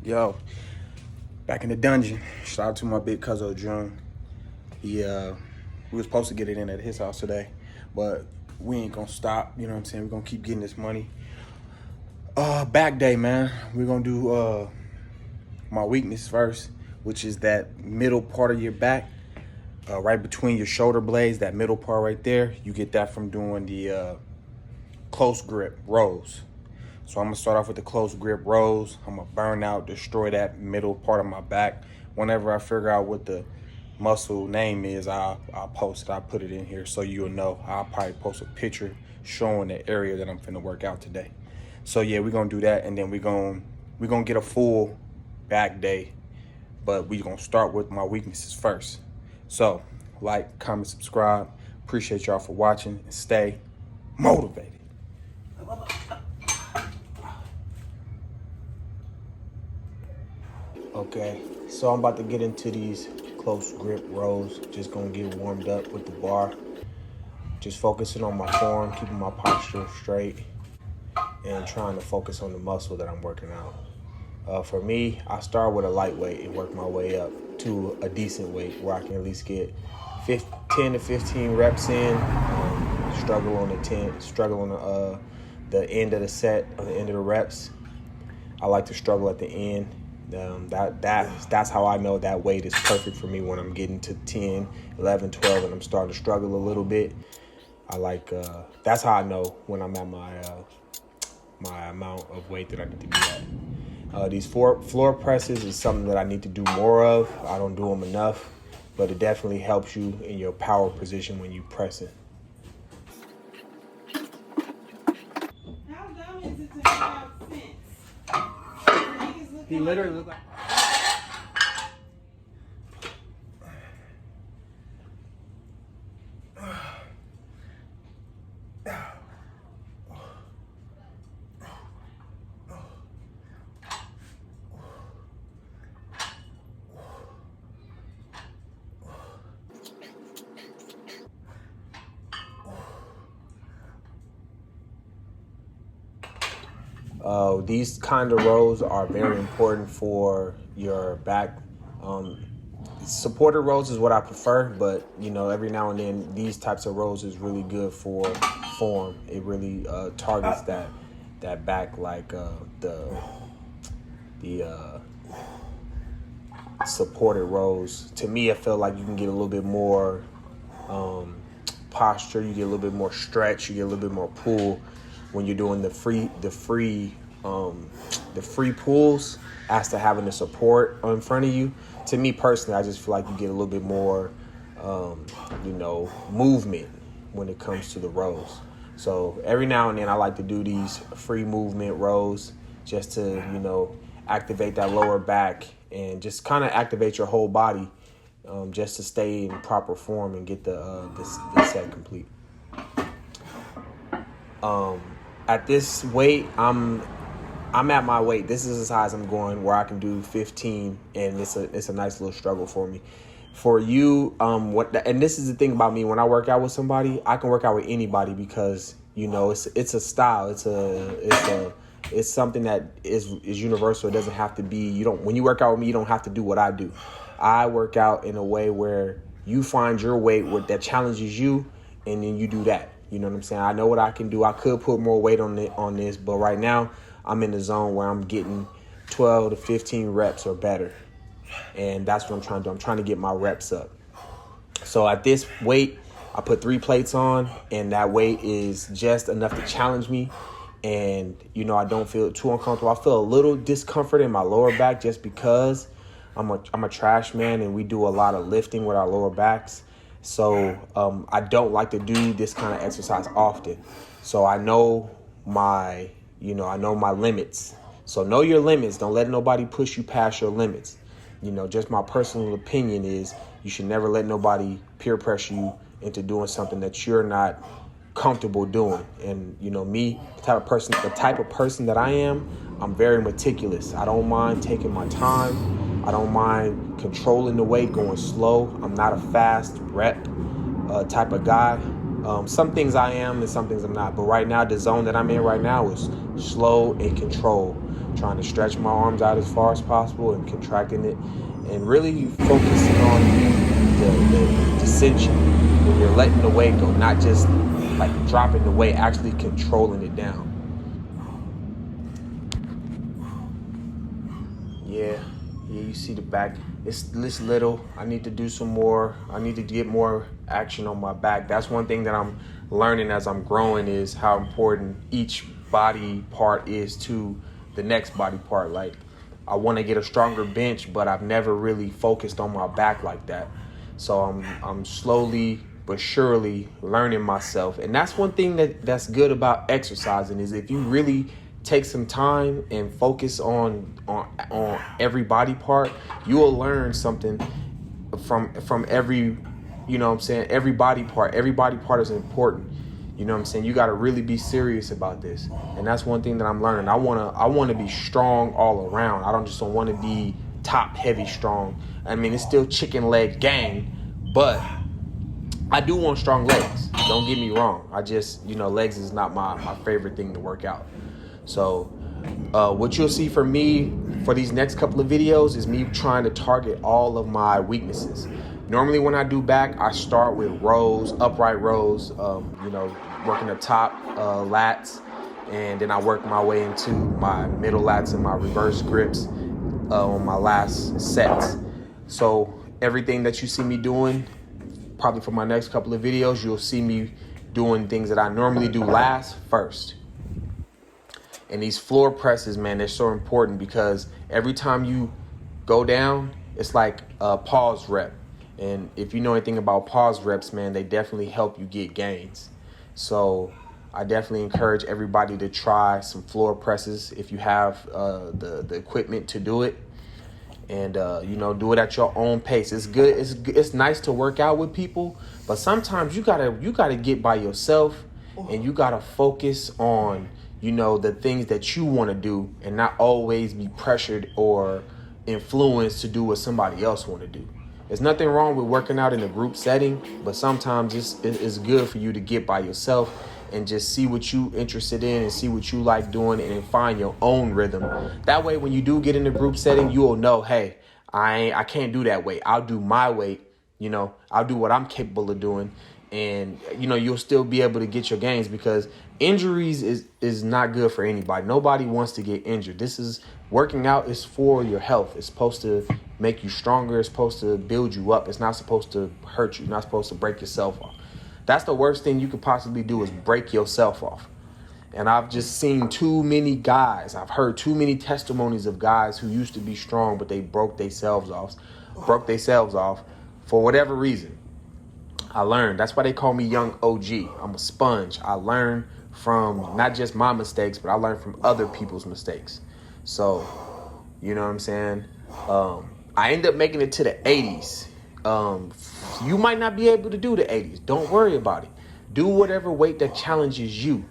Yo, back in the dungeon. Shout out to my big cousin June. We was supposed to get it in at his house today, but we ain't gonna stop. You know what I'm saying? We're gonna keep getting this money. Back day, man. We're gonna do my weakness first, which is that middle part of your back, right between your shoulder blades. That middle part right there. You get that from doing the close grip rows. So I'm gonna start off with the close grip rows. I'm gonna burn out, destroy that middle part of my back. Whenever I figure out what the muscle name is, I'll post it. I'll put it in here so you'll know. I'll probably post a picture showing the area that I'm finna work out today. So yeah, we're gonna do that, and then we're gonna get a full back day, but we're gonna start with my weaknesses first. So like, comment, subscribe. Appreciate y'all for watching, and stay motivated. Okay, so I'm about to get into these close grip rows. Just gonna get warmed up with the bar. Just focusing on my form, keeping my posture straight, and trying to focus on the muscle that I'm working out. For me, I start with a lightweight and work my way up to a decent weight where I can at least get 10 to 15 reps in. Struggle on the end of the set, on the end of the reps. I like to struggle at the end. That's how I know that weight is perfect for me when I'm getting to 10, 11, 12, and I'm starting to struggle a little bit. That's how I know when I'm at my amount of weight that I need to be at. These floor presses is something that I need to do more of. I don't do them enough, but it definitely helps you in your power position when you press it. How dumb is it to have sense? He literally looked like... These kind of rows are very important for your back. Supported rows is what I prefer, but every now and then these types of rows is really good for form. It really targets that back, like the supported rows. To me, I feel like you can get a little bit more posture, you get a little bit more stretch, you get a little bit more pull when you're doing the free pulls as to having the support in front of you. To me personally, I just feel like you get a little bit more movement when it comes to the rows. So every now and then I like to do these free movement rows just to activate that lower back and just kind of activate your whole body, just to stay in proper form and get this set complete. At this weight, I'm at my weight. This is as high as I'm going, where I can do 15, and it's a nice little struggle for me. For you, and this is the thing about me, when I work out with somebody, I can work out with anybody because it's a style. It's something that is universal. It doesn't have to be. When you work out with me, you don't have to do what I do. I work out in a way where you find your weight that challenges you, and then you do that. You know what I'm saying? I know what I can do. I could put more weight on this, but right now I'm in the zone where I'm getting 12 to 15 reps or better. And that's what I'm trying to do. I'm trying to get my reps up. So at this weight, I put 3 plates on, and that weight is just enough to challenge me. And, I don't feel too uncomfortable. I feel a little discomfort in my lower back just because I'm a trash man, and we do a lot of lifting with our lower backs. So I don't like to do this kind of exercise often. So I know my limits. So know your limits. Don't let nobody push you past your limits. Just my personal opinion is you should never let nobody peer pressure you into doing something that you're not comfortable doing. And me, the type of person that I am, I'm very meticulous. I don't mind taking my time. I don't mind controlling the weight, going slow. I'm not a fast rep type of guy. Some things I am and some things I'm not. But right now, the zone that I'm in right now is slow and control. trying to stretch my arms out as far as possible and contracting it, and really focusing on the descension when you're letting the weight go, not just like dropping the weight, actually controlling it down. Yeah, you see the back. It's this little. I need to do some more. I need to get more action on my back. That's one thing that I'm learning as I'm growing, is how important each body part is to the next body part. Like, I want to get a stronger bench, but I've never really focused on my back like that. So I'm slowly but surely learning myself. And that's one thing that's good about exercising, is if you really take some time and focus on every body part, you will learn something from every, you know what I'm saying, every body part is important. You know what I'm saying? You got to really be serious about this. And that's one thing that I'm learning. I want to be strong all around. I don't want to be top heavy strong. I mean, it's still chicken leg gang, but I do want strong legs. Don't get me wrong. I just, legs is not my favorite thing to work out. So what you'll see from me for these next couple of videos is me trying to target all of my weaknesses. Normally when I do back, I start with rows, upright rows, working the top lats, and then I work my way into my middle lats and my reverse grips on my last sets. So everything that you see me doing, probably for my next couple of videos, you'll see me doing things that I normally do last first. And these floor presses, man, they're so important, because every time you go down, it's like a pause rep. And if you know anything about pause reps, man, they definitely help you get gains. So I definitely encourage everybody to try some floor presses if you have the equipment to do it. And, do it at your own pace. It's good. It's nice to work out with people, but sometimes you gotta get by yourself, and you gotta focus on, the things that you want to do, and not always be pressured or influenced to do what somebody else want to do. There's nothing wrong with working out in a group setting, but sometimes it's good for you to get by yourself and just see what you interested in and see what you like doing, and then find your own rhythm. That way, when you do get in a group setting, you will know, hey, I can't do that weight. I'll do my weight. I'll do what I'm capable of doing. And, you'll still be able to get your gains, because injuries is not good for anybody. Nobody wants to get injured. Working out is for your health. It's supposed to make you stronger. It's supposed to build you up. It's not supposed to hurt you. You're not supposed to break yourself off. That's the worst thing you could possibly do, is break yourself off. And I've just seen too many guys. I've heard too many testimonies of guys who used to be strong, but they broke themselves off for whatever reason. I learned. That's why they call me Young OG. I'm a sponge. I learn from not just my mistakes, but I learn from other people's mistakes. So, you know what I'm saying? I end up making it to the 80s. You might not be able to do the 80s. Don't worry about it. Do whatever weight that challenges you.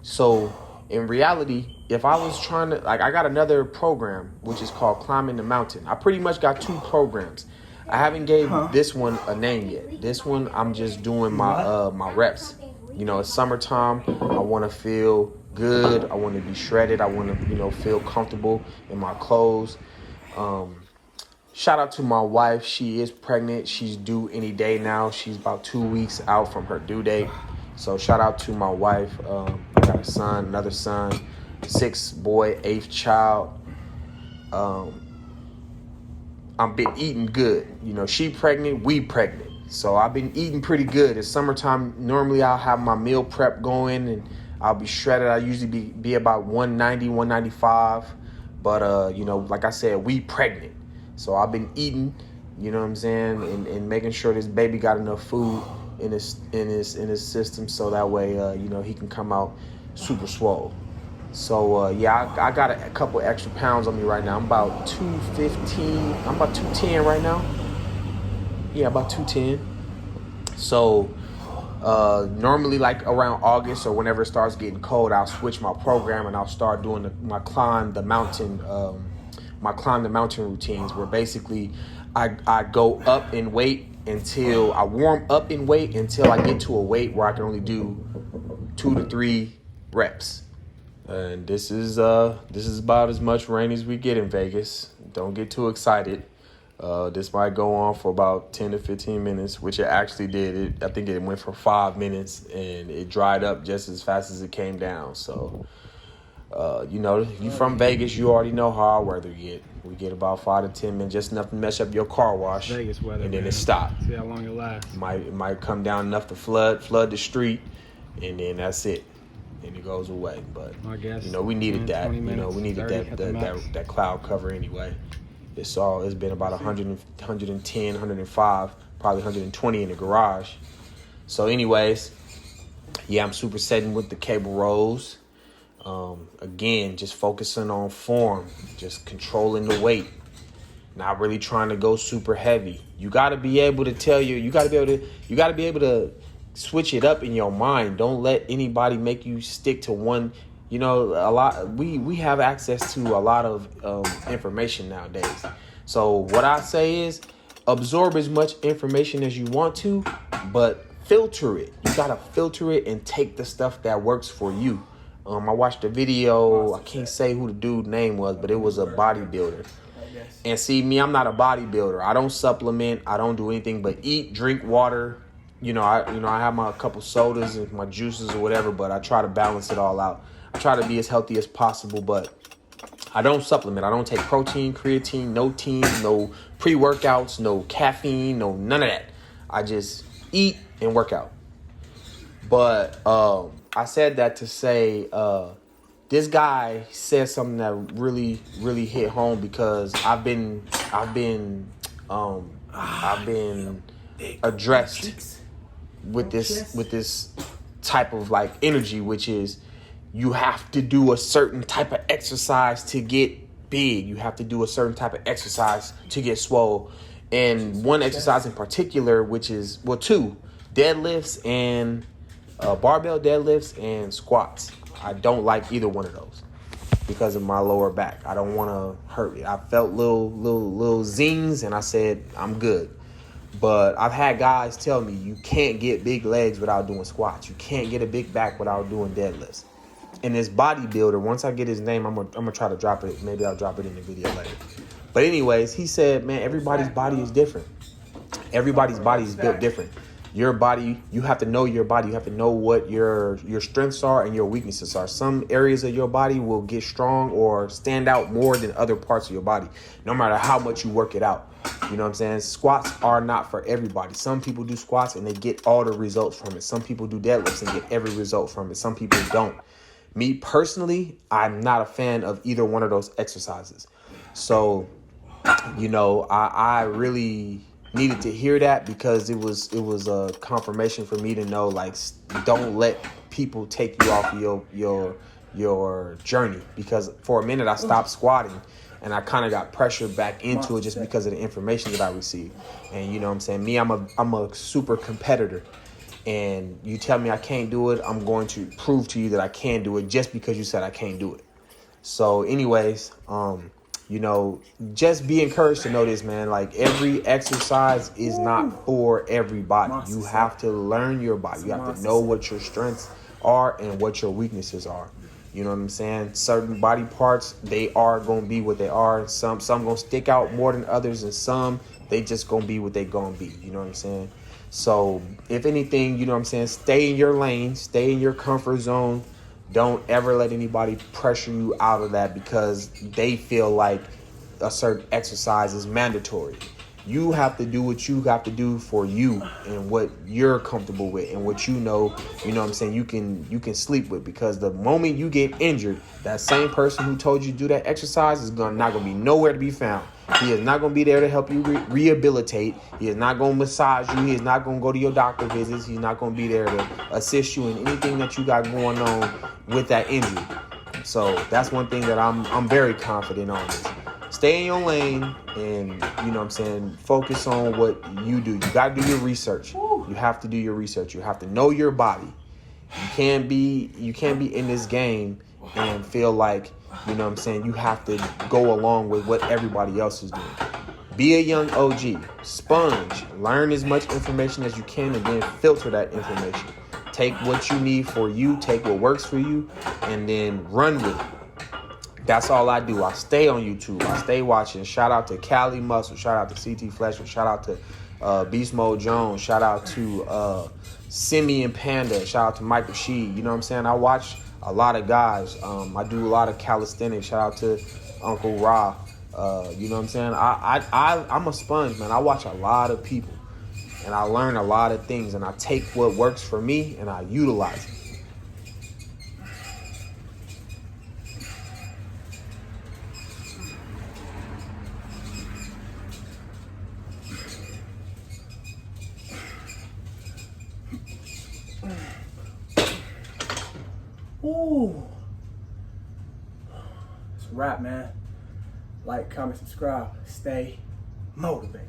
So in reality, if I was trying to, I got another program, which is called Climbing the Mountain. I pretty much got two programs. I haven't gave this one a name yet. This one, I'm just doing my reps. It's summertime. I want to feel good. I want to be shredded. I want to, feel comfortable in my clothes. Shout out to my wife. She is pregnant. She's due any day now. She's about 2 weeks out from her due date. So shout out to my wife. I got a son, another son, 6th boy, 8th child. I've been eating good. She pregnant, we pregnant. So I've been eating pretty good. It's summertime. Normally I'll have my meal prep going and I'll be shredded. I usually be about 190, 195. But, like I said, we pregnant. So I've been eating, you know what I'm saying, and making sure this baby got enough food in his system, so that way, he can come out super swole. So, I got a couple extra pounds on me right now. I'm about 215. I'm about 210 right now. Yeah, about 210. So, normally, like around August or whenever it starts getting cold, I'll switch my program and I'll start doing my climb the mountain routines, where basically I go up in weight until I warm up in weight until I get to a weight where I can only do 2 to 3 reps. And this is about as much rain as we get in Vegas. Don't get too excited. This might go on for about 10 to 15 minutes, which it actually did. I think it went for 5 minutes, and it dried up just as fast as it came down. So, you from Vegas, you already know how our weather get. We get about 5 to 10 minutes, just enough to mess up your car wash. Vegas weather, and then man. it stops. See how long it lasts. It might come down enough to flood the street, and then that's it. And it goes away. But I guess, we needed 10, that. 20 minutes, We needed 30 that cloud cover anyway. It's been about 100, 110, 105, probably 120 in the garage. So anyways, yeah, I'm super setting with the cable rolls. Again, just focusing on form, just controlling the weight, not really trying to go super heavy. You got to be able to be able to switch it up in your mind. Don't let anybody make you stick to one. We have access to a lot of information nowadays. So what I say is absorb as much information as you want to, but filter it. You got to filter it and take the stuff that works for you. I watched a video. I can't say who the dude's name was, but it was a bodybuilder. And see, me, I'm not a bodybuilder. I don't supplement. I don't do anything but eat, drink water. I have my couple sodas and my juices or whatever, but I try to balance it all out. I try to be as healthy as possible, but I don't supplement. I don't take protein, creatine, no pre-workouts, no caffeine, no none of that. I just eat and work out. But I said that to say this guy said something that really, really hit home because I've been addressed with this type of like energy, which is you have to do a certain type of exercise to get big. You have to do a certain type of exercise to get swole. And one exercise in particular, which is, two, deadlifts and barbell deadlifts and squats. I don't like either one of those because of my lower back. I don't want to hurt it. I felt little zings and I said, I'm good. But I've had guys tell me you can't get big legs without doing squats. You can't get a big back without doing deadlifts. And this bodybuilder, once I get his name, I'm gonna try to drop it. Maybe I'll drop it in the video later. But anyways, he said, man, everybody's body is different. Everybody's body is built different. Your body, you have to know your body. You have to know what your strengths are and your weaknesses are. Some areas of your body will get strong or stand out more than other parts of your body, no matter how much you work it out. You know what I'm saying? Squats are not for everybody. Some people do squats and they get all the results from it. Some people do deadlifts and get every result from it. Some people don't. Me personally, I'm not a fan of either one of those exercises. So, I really needed to hear that because it was a confirmation for me to know, like, don't let people take you off your journey. Because for a minute I stopped squatting and I kind of got pressured back into it just because of the information that I received. And you know what I'm saying? Me, I'm a super competitor. And you tell me I can't do it, I'm going to prove to you that I can do it just because you said I can't do it. So anyways, just be encouraged to know this, man. Like, every exercise is not for everybody. You have to learn your body. You have to know what your strengths are and what your weaknesses are. You know what I'm saying? Certain body parts, they are going to be what they are. Some going to stick out more than others, and some, they just going to be what they going to be. You know what I'm saying? So if anything, you know what I'm saying, stay in your lane, stay in your comfort zone. Don't ever let anybody pressure you out of that because they feel like a certain exercise is mandatory. You have to do what you have to do for you and what you're comfortable with and what you know what I'm saying, you can sleep with, because the moment you get injured, that same person who told you to do that exercise is not going to be nowhere to be found. He is not going to be there to help you rehabilitate. He is not going to massage you. He is not going to go to your doctor visits. He's not going to be there to assist you in anything that you got going on with that injury. So that's one thing that I'm very confident on is stay in your lane and, you know what I'm saying, focus on what you do. You got to do your research. You have to do your research. You have to know your body. You can't be in this game and feel like, you know what I'm saying, you have to go along with what everybody else is doing. Be a young OG. Sponge. Learn as much information as you can and then filter that information. Take what you need for you, take what works for you, and then run with it. That's all I do. I stay on YouTube. I stay watching. Shout out to Cali Muscle. Shout out to CT Fletcher. Shout out to Beast Mode Jones. Shout out to Simeon Panda. Shout out to Mike Rashid. You know what I'm saying? I watch a lot of guys. I do a lot of calisthenics. Shout out to Uncle Ra. You know what I'm saying? I'm a sponge, man. I watch a lot of people. And I learn a lot of things, and I take what works for me and I utilize it. Ooh. It's a wrap, man. Like, comment, subscribe. Stay motivated.